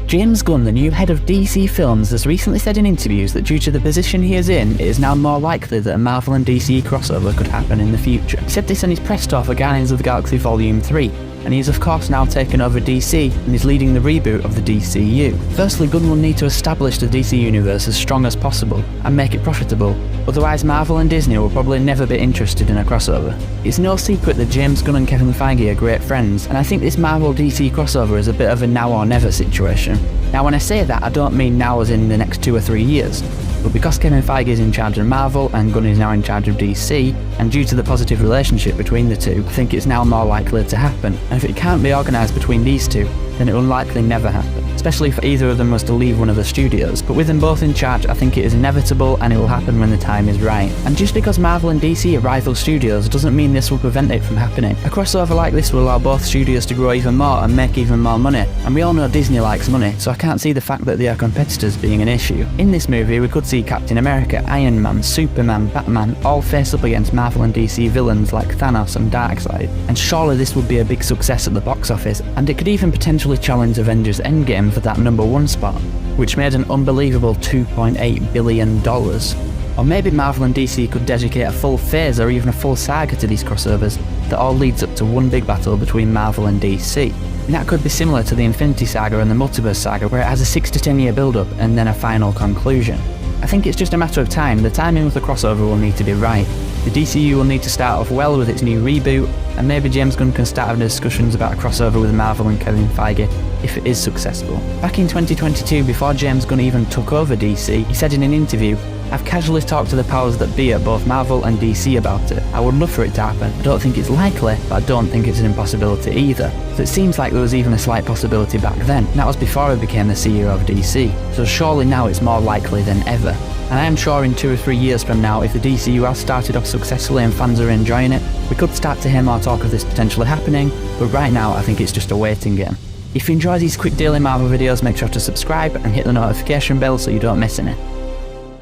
James Gunn, the new head of DC Films, has recently said in interviews that due to the position he is in, it is now more likely that a Marvel and DC crossover could happen in the future. He said this on his press tour for Guardians of the Galaxy Volume 3, and he has of course now taken over DC and is leading the reboot of the DCU. Firstly, Gunn will need to establish the DC universe as strong as possible and make it profitable, otherwise Marvel and Disney will probably never be interested in a crossover. It's no secret that James Gunn and Kevin Feige are great friends, and I think this Marvel-DC crossover is a bit of a now or never situation. Now when I say that, I don't mean now as in the next 2 or 3 years, but because Kevin Feige is in charge of Marvel and Gunn is now in charge of DC, and due to the positive relationship between the two, I think it's now more likely to happen, and if it can't be organised between these two, then it will likely never happen, especially if either of them was to leave one of the studios. But with them both in charge, I think it is inevitable and it will happen when the time is right. And just because Marvel and DC are rival studios doesn't mean this will prevent it from happening. A crossover like this will allow both studios to grow even more and make even more money, and we all know Disney likes money, so I can't see the fact that they are competitors being an issue. In this movie we could see Captain America, Iron Man, Superman, Batman all face up against Marvel and DC villains like Thanos and Darkseid, and surely this would be a big success at the box office, and it could even potentially challenge Avengers Endgame for that #1 spot, which made an unbelievable $2.8 billion. Or maybe Marvel and DC could dedicate a full phase or even a full saga to these crossovers that all leads up to one big battle between Marvel and DC. And that could be similar to the Infinity Saga and the Multiverse Saga, where it has a 6 to 10 year build up and then a final conclusion. I think it's just a matter of time. The timing of the crossover will need to be right. The DCU will need to start off well with its new reboot, and maybe James Gunn can start having discussions about a crossover with Marvel and Kevin Feige if it is successful. Back in 2022, before James Gunn even took over DC, he said in an interview, "I've casually talked to the powers that be at both Marvel and DC about it. I would love for it to happen. I don't think it's likely, but I don't think it's an impossibility either." So it seems like there was even a slight possibility back then. And that was before he became the CEO of DC. So surely now it's more likely than ever. And I am sure in 2 or 3 years from now, if the DCU has started off successfully and fans are enjoying it, we could start to hear more talk of this potentially happening, but right now I think it's just a waiting game. If you enjoy these quick daily Marvel videos, make sure to subscribe and hit the notification bell so you don't miss any.